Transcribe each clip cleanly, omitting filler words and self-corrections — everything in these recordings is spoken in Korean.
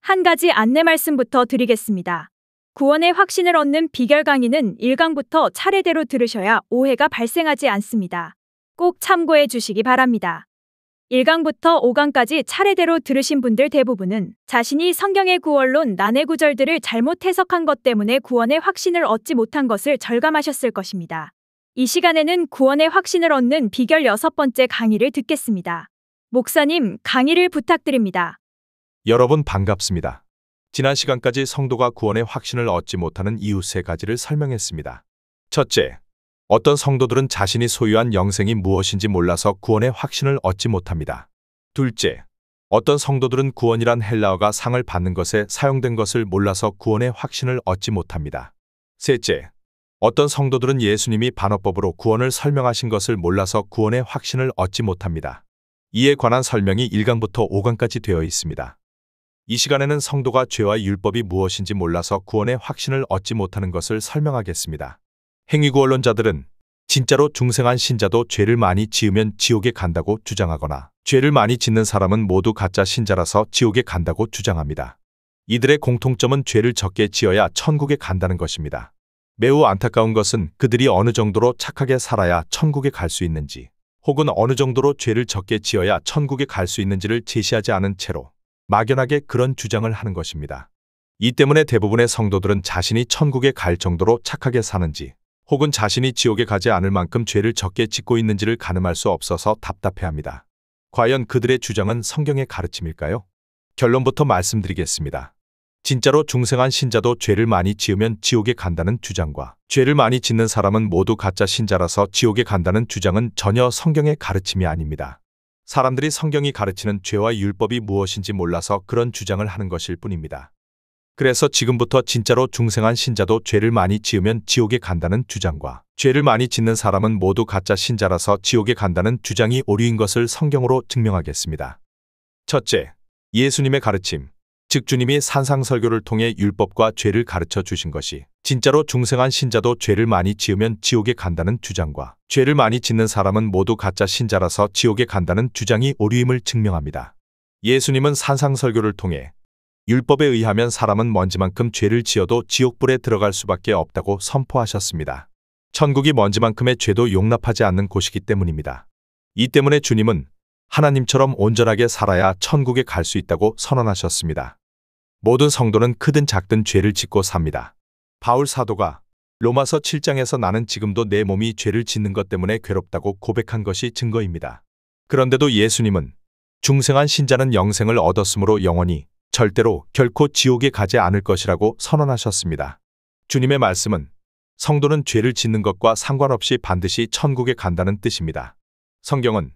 한 가지 안내 말씀부터 드리겠습니다. 구원의 확신을 얻는 비결 강의는 1강부터 차례대로 들으셔야 오해가 발생하지 않습니다. 꼭 참고해 주시기 바랍니다. 1강부터 5강까지 차례대로 들으신 분들 대부분은 자신이 성경의 구원론 난해 구절들을 잘못 해석한 것 때문에 구원의 확신을 얻지 못한 것을 절감하셨을 것입니다. 이 시간에는 구원의 확신을 얻는 비결 6번째 강의를 듣겠습니다. 목사님, 강의를 부탁드립니다. 여러분 반갑습니다. 지난 시간까지 성도가 구원의 확신을 얻지 못하는 이유 3가지를 설명했습니다. 첫째, 어떤 성도들은 자신이 소유한 영생이 무엇인지 몰라서 구원의 확신을 얻지 못합니다. 둘째, 어떤 성도들은 구원이란 헬라어가 상을 받는 것에 사용된 것을 몰라서 구원의 확신을 얻지 못합니다. 셋째, 어떤 성도들은 예수님이 반어법으로 구원을 설명하신 것을 몰라서 구원의 확신을 얻지 못합니다. 이에 관한 설명이 1강부터 5강까지 되어 있습니다. 이 시간에는 성도가 죄와 율법이 무엇인지 몰라서 구원의 확신을 얻지 못하는 것을 설명하겠습니다. 행위구원론자들은 진짜로 중생한 신자도 죄를 많이 지으면 지옥에 간다고 주장하거나 죄를 많이 짓는 사람은 모두 가짜 신자라서 지옥에 간다고 주장합니다. 이들의 공통점은 죄를 적게 지어야 천국에 간다는 것입니다. 매우 안타까운 것은 그들이 어느 정도로 착하게 살아야 천국에 갈 수 있는지 혹은 어느 정도로 죄를 적게 지어야 천국에 갈 수 있는지를 제시하지 않은 채로 막연하게 그런 주장을 하는 것입니다. 이 때문에 대부분의 성도들은 자신이 천국에 갈 정도로 착하게 사는지 혹은 자신이 지옥에 가지 않을 만큼 죄를 적게 짓고 있는지를 가늠할 수 없어서 답답해합니다. 과연 그들의 주장은 성경의 가르침일까요? 결론부터 말씀드리겠습니다. 진짜로 중생한 신자도 죄를 많이 지으면 지옥에 간다는 주장과 죄를 많이 짓는 사람은 모두 가짜 신자라서 지옥에 간다는 주장은 전혀 성경의 가르침이 아닙니다. 사람들이 성경이 가르치는 죄와 율법이 무엇인지 몰라서 그런 주장을 하는 것일 뿐입니다. 그래서 지금부터 진짜로 중생한 신자도 죄를 많이 지으면 지옥에 간다는 주장과 죄를 많이 짓는 사람은 모두 가짜 신자라서 지옥에 간다는 주장이 오류인 것을 성경으로 증명하겠습니다. 첫째, 예수님의 가르침, 즉 주님이 산상설교를 통해 율법과 죄를 가르쳐 주신 것이 진짜로 중생한 신자도 죄를 많이 지으면 지옥에 간다는 주장과 죄를 많이 짓는 사람은 모두 가짜 신자라서 지옥에 간다는 주장이 오류임을 증명합니다. 예수님은 산상설교를 통해 율법에 의하면 사람은 먼지만큼 죄를 지어도 지옥불에 들어갈 수밖에 없다고 선포하셨습니다. 천국이 먼지만큼의 죄도 용납하지 않는 곳이기 때문입니다. 이 때문에 주님은 하나님처럼 온전하게 살아야 천국에 갈 수 있다고 선언하셨습니다. 모든 성도는 크든 작든 죄를 짓고 삽니다. 바울 사도가 로마서 7장에서 나는 지금도 내 몸이 죄를 짓는 것 때문에 괴롭다고 고백한 것이 증거입니다. 그런데도 예수님은 중생한 신자는 영생을 얻었으므로 영원히 절대로 결코 지옥에 가지 않을 것이라고 선언하셨습니다. 주님의 말씀은 성도는 죄를 짓는 것과 상관없이 반드시 천국에 간다는 뜻입니다. 성경은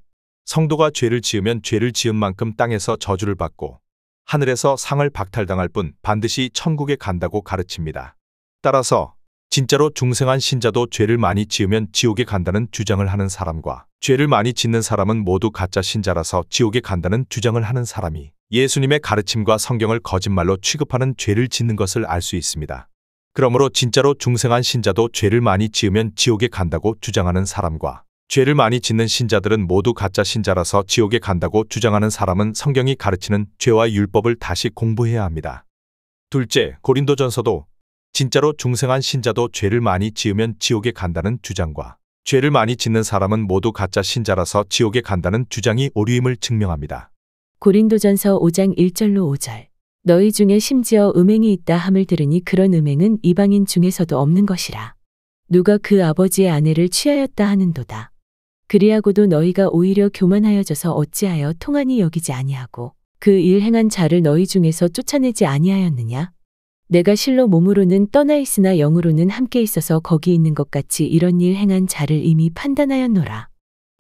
성도가 죄를 지으면 죄를 지은 만큼 땅에서 저주를 받고 하늘에서 상을 박탈당할 뿐 반드시 천국에 간다고 가르칩니다. 따라서 진짜로 중생한 신자도 죄를 많이 지으면 지옥에 간다는 주장을 하는 사람과 죄를 많이 짓는 사람은 모두 가짜 신자라서 지옥에 간다는 주장을 하는 사람이 예수님의 가르침과 성경을 거짓말로 취급하는 죄를 짓는 것을 알 수 있습니다. 그러므로 진짜로 중생한 신자도 죄를 많이 지으면 지옥에 간다고 주장하는 사람과 죄를 많이 짓는 신자들은 모두 가짜 신자라서 지옥에 간다고 주장하는 사람은 성경이 가르치는 죄와 율법을 다시 공부해야 합니다. 둘째, 고린도전서도 진짜로 중생한 신자도 죄를 많이 지으면 지옥에 간다는 주장과 죄를 많이 짓는 사람은 모두 가짜 신자라서 지옥에 간다는 주장이 오류임을 증명합니다. 고린도전서 5장 1절로 5절. 너희 중에 심지어 음행이 있다 함을 들으니 그런 음행은 이방인 중에서도 없는 것이라. 누가 그 아버지의 아내를 취하였다 하는도다. 그리하고도 너희가 오히려 교만하여져서 어찌하여 통한이 여기지 아니하고 그 일 행한 자를 너희 중에서 쫓아내지 아니하였느냐? 내가 실로 몸으로는 떠나 있으나 영으로는 함께 있어서 거기 있는 것 같이 이런 일 행한 자를 이미 판단하였노라.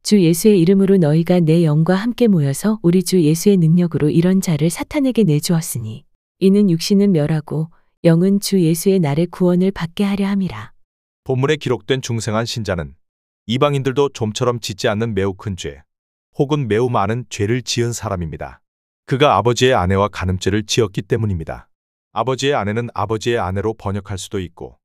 주 예수의 이름으로 너희가 내 영과 함께 모여서 우리 주 예수의 능력으로 이런 자를 사탄에게 내주었으니 이는 육신은 멸하고 영은 주 예수의 날에 구원을 받게 하려 함이라. 본문에 기록된 중생한 신자는 이방인들도 좀처럼 짓지 않는 매우 큰 죄, 혹은 매우 많은 죄를 지은 사람입니다. 그가 아버지의 아내와 간음죄를 지었기 때문입니다. 아버지의 아내는 아버지의 아내로 번역할 수도 있고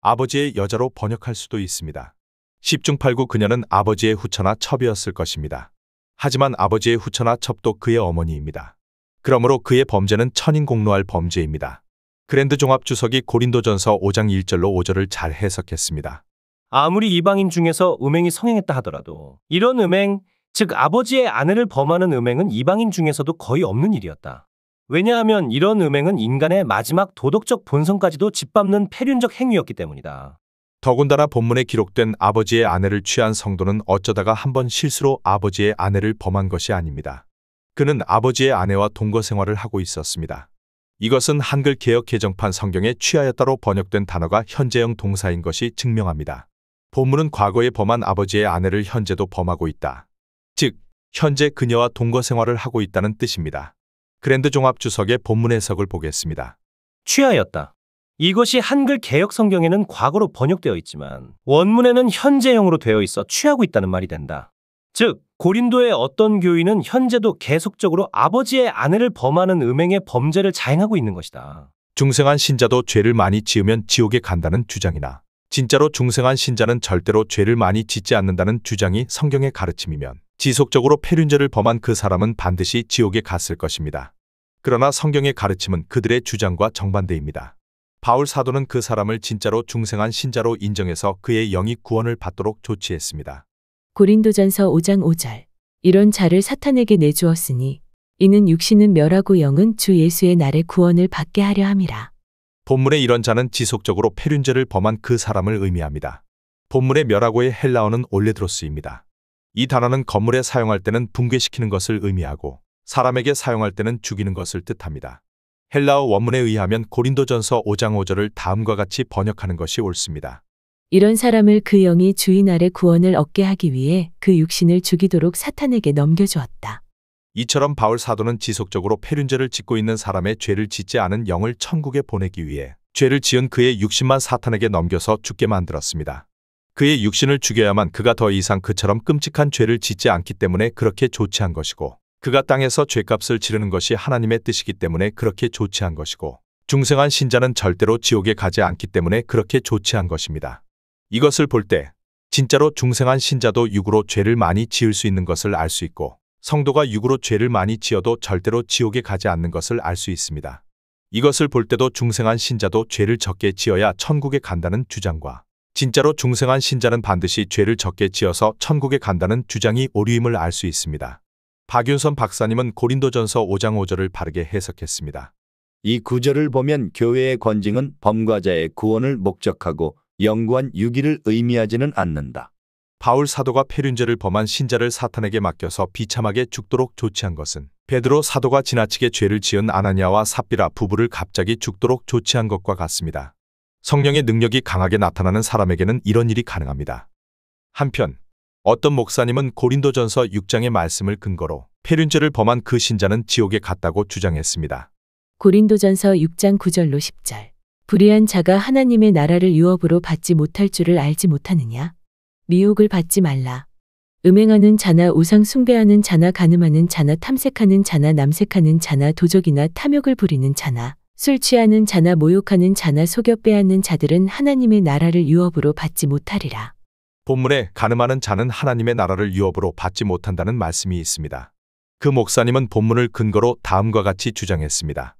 아버지의 여자로 번역할 수도 있습니다. 10중 8구 그녀는 아버지의 후처나 첩이었을 것입니다. 하지만 아버지의 후처나 첩도 그의 어머니입니다. 그러므로 그의 범죄는 천인공노할 범죄입니다. 그랜드 종합주석이 고린도전서 5장 1절로 5절을 잘 해석했습니다. 아무리 이방인 중에서 음행이 성행했다 하더라도 이런 음행, 즉 아버지의 아내를 범하는 음행은 이방인 중에서도 거의 없는 일이었다. 왜냐하면 이런 음행은 인간의 마지막 도덕적 본성까지도 짓밟는 폐륜적 행위였기 때문이다. 더군다나 본문에 기록된 아버지의 아내를 취한 성도는 어쩌다가 한번 실수로 아버지의 아내를 범한 것이 아닙니다. 그는 아버지의 아내와 동거 생활을 하고 있었습니다. 이것은 한글 개역 개정판 성경에 취하였다로 번역된 단어가 현재형 동사인 것이 증명합니다. 본문은 과거에 범한 아버지의 아내를 현재도 범하고 있다. 즉, 현재 그녀와 동거 생활을 하고 있다는 뜻입니다. 그랜드 종합주석의 본문 해석을 보겠습니다. 취하였다. 이것이 한글 개역 성경에는 과거로 번역되어 있지만 원문에는 현재형으로 되어 있어 취하고 있다는 말이 된다. 즉, 고린도의 어떤 교인은 현재도 계속적으로 아버지의 아내를 범하는 음행의 범죄를 자행하고 있는 것이다. 중생한 신자도 죄를 많이 지으면 지옥에 간다는 주장이나 진짜로 중생한 신자는 절대로 죄를 많이 짓지 않는다는 주장이 성경의 가르침이면 지속적으로 폐륜죄를 범한 그 사람은 반드시 지옥에 갔을 것입니다. 그러나 성경의 가르침은 그들의 주장과 정반대입니다. 바울 사도는 그 사람을 진짜로 중생한 신자로 인정해서 그의 영이 구원을 받도록 조치했습니다. 고린도전서 5장 5절. 이런 자를 사탄에게 내주었으니 이는 육신은 멸하고 영은 주 예수의 날에 구원을 받게 하려 함이라. 본문의 이런 자는 지속적으로 폐륜죄를 범한 그 사람을 의미합니다. 본문의 멸하고의 헬라어는 올레드로스입니다. 이 단어는 건물에 사용할 때는 붕괴시키는 것을 의미하고 사람에게 사용할 때는 죽이는 것을 뜻합니다. 헬라어 원문에 의하면 고린도전서 5장 5절을 다음과 같이 번역하는 것이 옳습니다. 이런 사람을 그 영이 주인 아래 구원을 얻게 하기 위해 그 육신을 죽이도록 사탄에게 넘겨주었다. 이처럼 바울 사도는 지속적으로 폐륜죄를 짓고 있는 사람의 죄를 짓지 않은 영을 천국에 보내기 위해 죄를 지은 그의 육신만 사탄에게 넘겨서 죽게 만들었습니다. 그의 육신을 죽여야만 그가 더 이상 그처럼 끔찍한 죄를 짓지 않기 때문에 그렇게 조치한 것이고, 그가 땅에서 죄값을 치르는 것이 하나님의 뜻이기 때문에 그렇게 조치한 것이고, 중생한 신자는 절대로 지옥에 가지 않기 때문에 그렇게 조치한 것입니다. 이것을 볼 때 진짜로 중생한 신자도 육으로 죄를 많이 지을 수 있는 것을 알 수 있고, 성도가 육으로 죄를 많이 지어도 절대로 지옥에 가지 않는 것을 알 수 있습니다. 이것을 볼 때도 중생한 신자도 죄를 적게 지어야 천국에 간다는 주장과 진짜로 중생한 신자는 반드시 죄를 적게 지어서 천국에 간다는 주장이 오류임을 알 수 있습니다. 박윤선 박사님은 고린도전서 5장 5절을 바르게 해석했습니다. 이 구절을 보면 교회의 권징은 범과자의 구원을 목적하고 영구한 유기를 의미하지는 않는다. 바울 사도가 폐륜죄를 범한 신자를 사탄에게 맡겨서 비참하게 죽도록 조치한 것은 베드로 사도가 지나치게 죄를 지은 아나니아와 삽비라 부부를 갑자기 죽도록 조치한 것과 같습니다. 성령의 능력이 강하게 나타나는 사람에게는 이런 일이 가능합니다. 한편 어떤 목사님은 고린도전서 6장의 말씀을 근거로 폐륜죄를 범한 그 신자는 지옥에 갔다고 주장했습니다. 고린도전서 6장 9절로 10절. 불의한 자가 하나님의 나라를 유업으로 받지 못할 줄을 알지 못하느냐? 미혹을 받지 말라. 음행하는 자나 우상 숭배하는 자나 간음하는 자나 탐색하는 자나 남색하는 자나 도적이나 탐욕을 부리는 자나 술 취하는 자나 모욕하는 자나 속여 빼앗는 자들은 하나님의 나라를 유업으로 받지 못하리라. 본문에 간음하는 자는 하나님의 나라를 유업으로 받지 못한다는 말씀이 있습니다. 그 목사님은 본문을 근거로 다음과 같이 주장했습니다.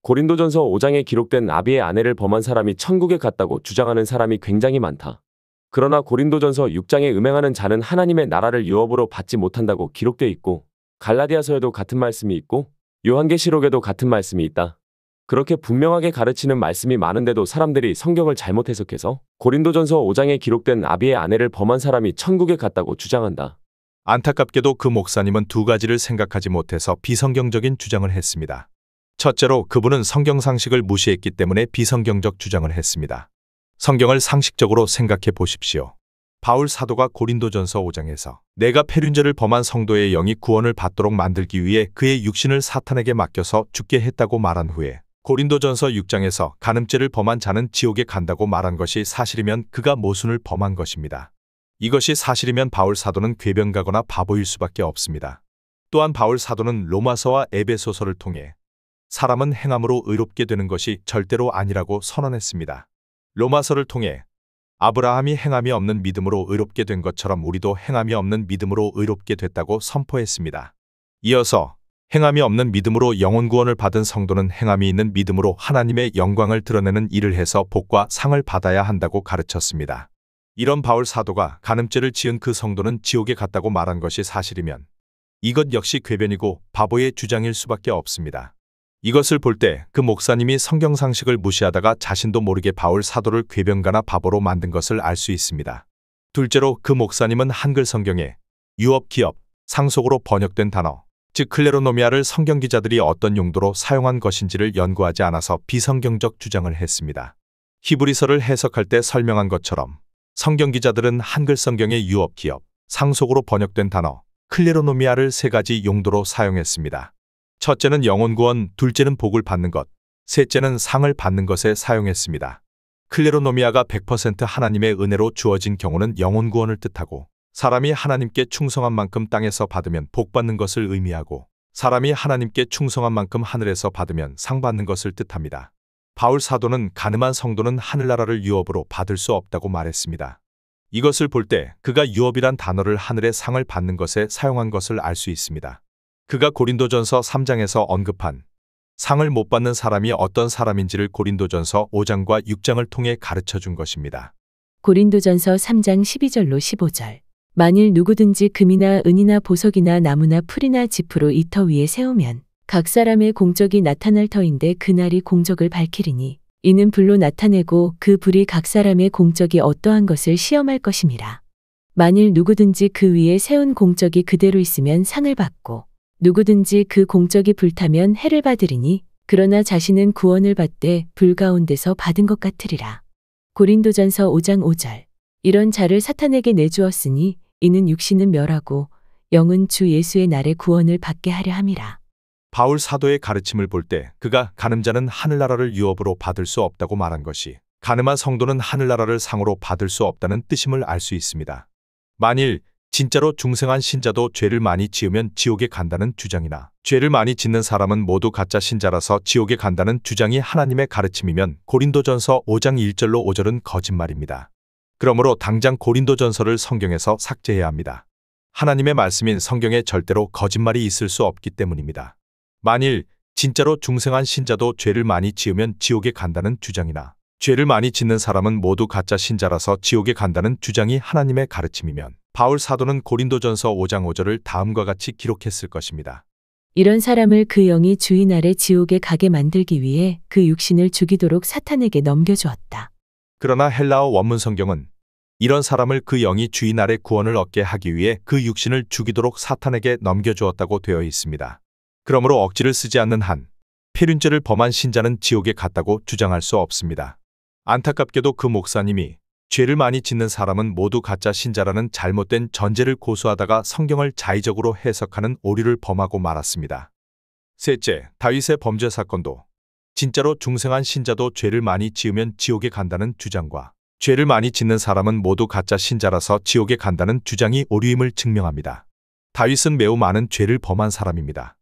고린도전서 5장에 기록된 아비의 아내를 범한 사람이 천국에 갔다고 주장하는 사람이 굉장히 많다. 그러나 고린도전서 6장에 음행하는 자는 하나님의 나라를 유업으로 받지 못한다고 기록되어 있고, 갈라디아서에도 같은 말씀이 있고 요한계시록에도 같은 말씀이 있다. 그렇게 분명하게 가르치는 말씀이 많은데도 사람들이 성경을 잘못 해석해서 고린도전서 5장에 기록된 아비의 아내를 범한 사람이 천국에 갔다고 주장한다. 안타깝게도 그 목사님은 두 가지를 생각하지 못해서 비성경적인 주장을 했습니다. 첫째로 그분은 성경 상식을 무시했기 때문에 비성경적 주장을 했습니다. 성경을 상식적으로 생각해 보십시오. 바울 사도가 고린도전서 5장에서 내가 폐륜죄를 범한 성도의 영이 구원을 받도록 만들기 위해 그의 육신을 사탄에게 맡겨서 죽게 했다고 말한 후에 고린도전서 6장에서 간음죄를 범한 자는 지옥에 간다고 말한 것이 사실이면 그가 모순을 범한 것입니다. 이것이 사실이면 바울 사도는 궤변가거나 바보일 수밖에 없습니다. 또한 바울 사도는 로마서와 에베소서를 통해 사람은 행함으로 의롭게 되는 것이 절대로 아니라고 선언했습니다. 로마서를 통해 아브라함이 행함이 없는 믿음으로 의롭게 된 것처럼 우리도 행함이 없는 믿음으로 의롭게 됐다고 선포했습니다. 이어서 행함이 없는 믿음으로 영혼 구원을 받은 성도는 행함이 있는 믿음으로 하나님의 영광을 드러내는 일을 해서 복과 상을 받아야 한다고 가르쳤습니다. 이런 바울 사도가 간음죄를 지은 그 성도는 지옥에 갔다고 말한 것이 사실이면 이것 역시 궤변이고 바보의 주장일 수밖에 없습니다. 이것을 볼 때 그 목사님이 성경 상식을 무시하다가 자신도 모르게 바울 사도를 궤변가나 바보로 만든 것을 알 수 있습니다. 둘째로 그 목사님은 한글 성경에 유업, 기업, 상속으로 번역된 단어, 즉 클레로노미아를 성경 기자들이 어떤 용도로 사용한 것인지를 연구하지 않아서 비성경적 주장을 했습니다. 히브리서를 해석할 때 설명한 것처럼 성경 기자들은 한글 성경의 유업, 기업, 상속으로 번역된 단어, 클레로노미아를 세 가지 용도로 사용했습니다. 첫째는 영혼 구원, 둘째는 복을 받는 것, 셋째는 상을 받는 것에 사용했습니다. 클레로노미아가 100% 하나님의 은혜로 주어진 경우는 영혼 구원을 뜻하고 사람이 하나님께 충성한 만큼 땅에서 받으면 복 받는 것을 의미하고 사람이 하나님께 충성한 만큼 하늘에서 받으면 상 받는 것을 뜻합니다. 바울 사도는 가늠한 성도는 하늘나라를 유업으로 받을 수 없다고 말했습니다. 이것을 볼 때 그가 유업이란 단어를 하늘의 상을 받는 것에 사용한 것을 알 수 있습니다. 그가 고린도전서 3장에서 언급한 상을 못 받는 사람이 어떤 사람인지를 고린도전서 5장과 6장을 통해 가르쳐 준 것입니다. 고린도전서 3장 12절로 15절. 만일 누구든지 금이나 은이나 보석이나 나무나 풀이나 지프로 이 터 위에 세우면 각 사람의 공적이 나타날 터인데 그날이 공적을 밝히리니 이는 불로 나타내고 그 불이 각 사람의 공적이 어떠한 것을 시험할 것임이라. 만일 누구든지 그 위에 세운 공적이 그대로 있으면 상을 받고 누구든지 그 공적이 불타면 해를 받으리니 그러나 자신은 구원을 받되 불 가운데서 받은 것 같으리라. 고린도전서 5장 5절. 이런 자를 사탄에게 내주었으니 이는 육신은 멸하고 영은 주 예수의 날에 구원을 받게 하려 함이라. 바울 사도의 가르침을 볼 때 그가 간음자는 하늘나라를 유업으로 받을 수 없다고 말한 것이 간음한 성도는 하늘나라를 상으로 받을 수 없다는 뜻임을 알 수 있습니다. 만일 진짜로 중생한 신자도 죄를 많이 지으면 지옥에 간다는 주장이나 죄를 많이 짓는 사람은 모두 가짜 신자라서 지옥에 간다는 주장이 하나님의 가르침이면 고린도전서 5장 1절로 5절은 거짓말입니다. 그러므로 당장 고린도전서를 성경에서 삭제해야 합니다. 하나님의 말씀인 성경에 절대로 거짓말이 있을 수 없기 때문입니다. 만일 진짜로 중생한 신자도 죄를 많이 지으면 지옥에 간다는 주장이나 죄를 많이 짓는 사람은 모두 가짜 신자라서 지옥에 간다는 주장이 하나님의 가르침이면 바울 사도는 고린도전서 5장 5절을 다음과 같이 기록했을 것입니다. 이런 사람을 그 영이 주의 날에 지옥에 가게 만들기 위해 그 육신을 죽이도록 사탄에게 넘겨주었다. 그러나 헬라어 원문 성경은 이런 사람을 그 영이 주의 날에 구원을 얻게 하기 위해 그 육신을 죽이도록 사탄에게 넘겨주었다고 되어 있습니다. 그러므로 억지를 쓰지 않는 한 폐륜죄를 범한 신자는 지옥에 갔다고 주장할 수 없습니다. 안타깝게도 그 목사님이 죄를 많이 짓는 사람은 모두 가짜 신자라는 잘못된 전제를 고수하다가 성경을 자의적으로 해석하는 오류를 범하고 말았습니다. 셋째, 다윗의 범죄 사건도 진짜로 중생한 신자도 죄를 많이 지으면 지옥에 간다는 주장과 죄를 많이 짓는 사람은 모두 가짜 신자라서 지옥에 간다는 주장이 오류임을 증명합니다. 다윗은 매우 많은 죄를 범한 사람입니다.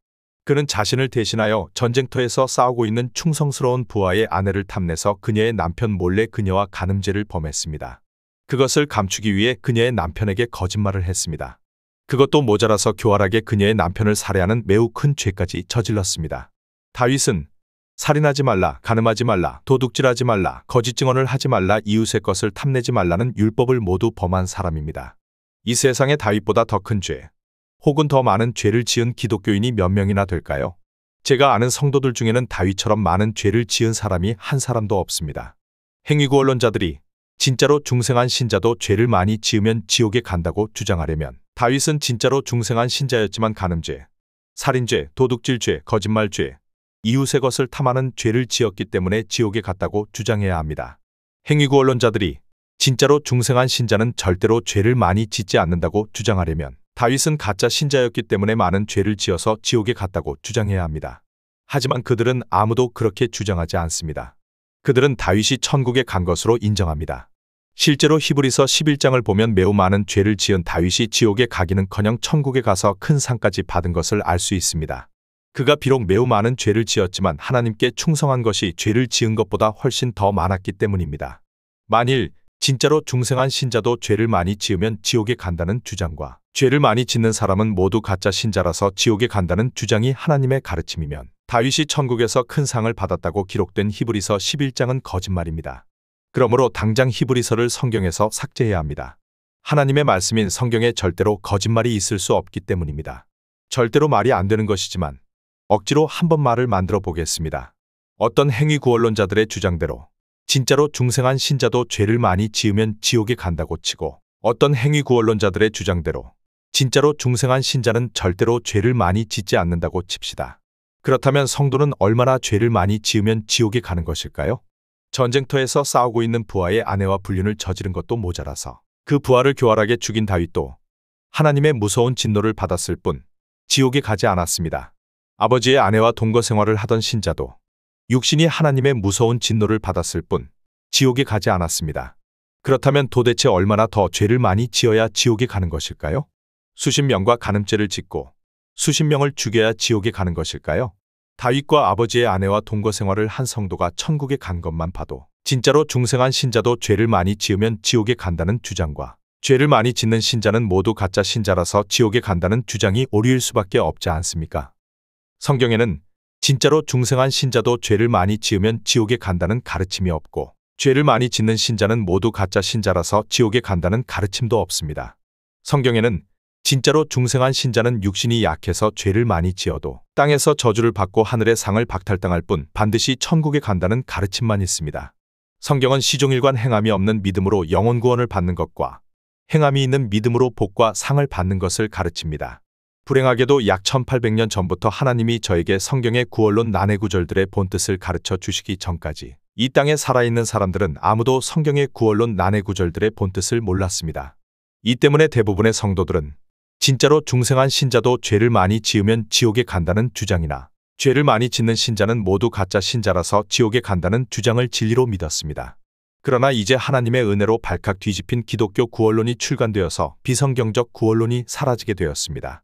그는 자신을 대신하여 전쟁터에서 싸우고 있는 충성스러운 부하의 아내를 탐내서 그녀의 남편 몰래 그녀와 간음죄를 범했습니다. 그것을 감추기 위해 그녀의 남편에게 거짓말을 했습니다. 그것도 모자라서 교활하게 그녀의 남편을 살해하는 매우 큰 죄까지 저질렀습니다. 다윗은 살인하지 말라, 간음하지 말라, 도둑질하지 말라, 거짓 증언을 하지 말라, 이웃의 것을 탐내지 말라는 율법을 모두 범한 사람입니다. 이 세상에 다윗보다 더 큰 죄, 혹은 더 많은 죄를 지은 기독교인이 몇 명이나 될까요? 제가 아는 성도들 중에는 다윗처럼 많은 죄를 지은 사람이 한 사람도 없습니다. 행위구 언론자들이 진짜로 중생한 신자도 죄를 많이 지으면 지옥에 간다고 주장하려면 다윗은 진짜로 중생한 신자였지만 간음죄, 살인죄, 도둑질죄, 거짓말죄, 이웃의 것을 탐하는 죄를 지었기 때문에 지옥에 갔다고 주장해야 합니다. 행위구 언론자들이 진짜로 중생한 신자는 절대로 죄를 많이 짓지 않는다고 주장하려면 다윗은 가짜 신자였기 때문에 많은 죄를 지어서 지옥에 갔다고 주장해야 합니다. 하지만 그들은 아무도 그렇게 주장하지 않습니다. 그들은 다윗이 천국에 간 것으로 인정합니다. 실제로 히브리서 11장을 보면 매우 많은 죄를 지은 다윗이 지옥에 가기는커녕 천국에 가서 큰 상까지 받은 것을 알 수 있습니다. 그가 비록 매우 많은 죄를 지었지만 하나님께 충성한 것이 죄를 지은 것보다 훨씬 더 많았기 때문입니다. 만일 진짜로 중생한 신자도 죄를 많이 지으면 지옥에 간다는 주장과 죄를 많이 짓는 사람은 모두 가짜 신자라서 지옥에 간다는 주장이 하나님의 가르침이면 다윗이 천국에서 큰 상을 받았다고 기록된 히브리서 11장은 거짓말입니다. 그러므로 당장 히브리서를 성경에서 삭제해야 합니다. 하나님의 말씀인 성경에 절대로 거짓말이 있을 수 없기 때문입니다. 절대로 말이 안 되는 것이지만 억지로 한번 말을 만들어 보겠습니다. 어떤 행위구원론자들의 주장대로 진짜로 중생한 신자도 죄를 많이 지으면 지옥에 간다고 치고 어떤 행위구원론자들의 주장대로 진짜로 중생한 신자는 절대로 죄를 많이 짓지 않는다고 칩시다. 그렇다면 성도는 얼마나 죄를 많이 지으면 지옥에 가는 것일까요? 전쟁터에서 싸우고 있는 부하의 아내와 불륜을 저지른 것도 모자라서 그 부하를 교활하게 죽인 다윗도 하나님의 무서운 진노를 받았을 뿐 지옥에 가지 않았습니다. 아버지의 아내와 동거 생활을 하던 신자도 육신이 하나님의 무서운 진노를 받았을 뿐 지옥에 가지 않았습니다. 그렇다면 도대체 얼마나 더 죄를 많이 지어야 지옥에 가는 것일까요? 수십 명과 간음죄를 짓고 수십 명을 죽여야 지옥에 가는 것일까요? 다윗과 아버지의 아내와 동거 생활을 한 성도가 천국에 간 것만 봐도 진짜로 중생한 신자도 죄를 많이 지으면 지옥에 간다는 주장과 죄를 많이 짓는 신자는 모두 가짜 신자라서 지옥에 간다는 주장이 오류일 수밖에 없지 않습니까? 성경에는 진짜로 중생한 신자도 죄를 많이 지으면 지옥에 간다는 가르침이 없고 죄를 많이 짓는 신자는 모두 가짜 신자라서 지옥에 간다는 가르침도 없습니다. 성경에는 진짜로 중생한 신자는 육신이 약해서 죄를 많이 지어도 땅에서 저주를 받고 하늘의 상을 박탈당할 뿐 반드시 천국에 간다는 가르침만 있습니다. 성경은 시종일관 행함이 없는 믿음으로 영혼 구원을 받는 것과 행함이 있는 믿음으로 복과 상을 받는 것을 가르칩니다. 불행하게도 약 1800년 전부터 하나님이 저에게 성경의 구원론 난해 구절들의 본뜻을 가르쳐 주시기 전까지 이 땅에 살아있는 사람들은 아무도 성경의 구원론 난해 구절들의 본뜻을 몰랐습니다. 이 때문에 대부분의 성도들은 진짜로 중생한 신자도 죄를 많이 지으면 지옥에 간다는 주장이나 죄를 많이 짓는 신자는 모두 가짜 신자라서 지옥에 간다는 주장을 진리로 믿었습니다. 그러나 이제 하나님의 은혜로 발칵 뒤집힌 기독교 구원론이 출간되어서 비성경적 구원론이 사라지게 되었습니다.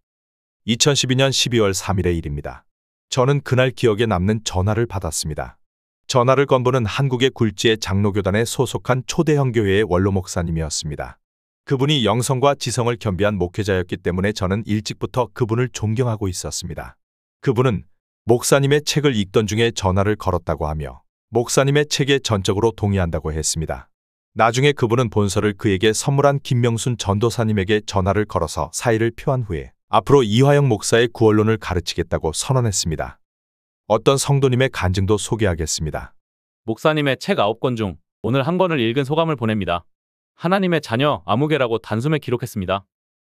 2012년 12월 3일의 일입니다. 저는 그날 기억에 남는 전화를 받았습니다. 전화를 건 분은 한국의 굴지의 장로교단에 소속한 초대형 교회의 원로 목사님이었습니다. 그분이 영성과 지성을 겸비한 목회자였기 때문에 저는 일찍부터 그분을 존경하고 있었습니다. 그분은 목사님의 책을 읽던 중에 전화를 걸었다고 하며 목사님의 책에 전적으로 동의한다고 했습니다. 나중에 그분은 본서를 그에게 선물한 김명순 전도사님에게 전화를 걸어서 사의를 표한 후에 앞으로 이화영 목사의 구원론을 가르치겠다고 선언했습니다. 어떤 성도님의 간증도 소개하겠습니다. 목사님의 책 9권 중 오늘 한 권을 읽은 소감을 보냅니다. 하나님의 자녀 아무개라고 단숨에 기록했습니다.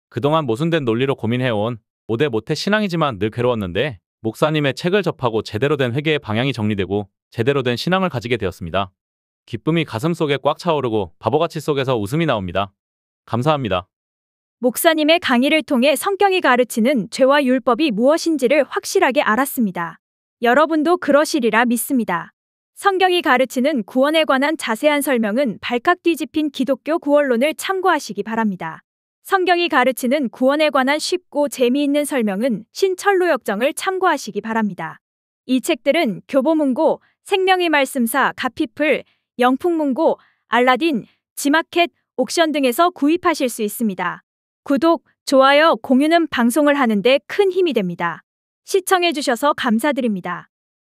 그동안 모순된 논리로 고민해온 오대 모태 신앙이지만 늘 괴로웠는데 목사님의 책을 접하고 제대로 된 회개의 방향이 정리되고 제대로 된 신앙을 가지게 되었습니다. 기쁨이 가슴 속에 꽉 차오르고 바보같이 속에서 웃음이 나옵니다. 감사합니다. 목사님의 강의를 통해 성경이 가르치는 죄와 율법이 무엇인지를 확실하게 알았습니다. 여러분도 그러시리라 믿습니다. 성경이 가르치는 구원에 관한 자세한 설명은 발칵 뒤집힌 기독교 구원론을 참고하시기 바랍니다. 성경이 가르치는 구원에 관한 쉽고 재미있는 설명은 신철로역정을 참고하시기 바랍니다. 이 책들은 교보문고, 생명의 말씀사, 가피플, 영풍문고, 알라딘, 지마켓, 옥션 등에서 구입하실 수 있습니다. 구독, 좋아요, 공유는 방송을 하는데 큰 힘이 됩니다. 시청해주셔서 감사드립니다.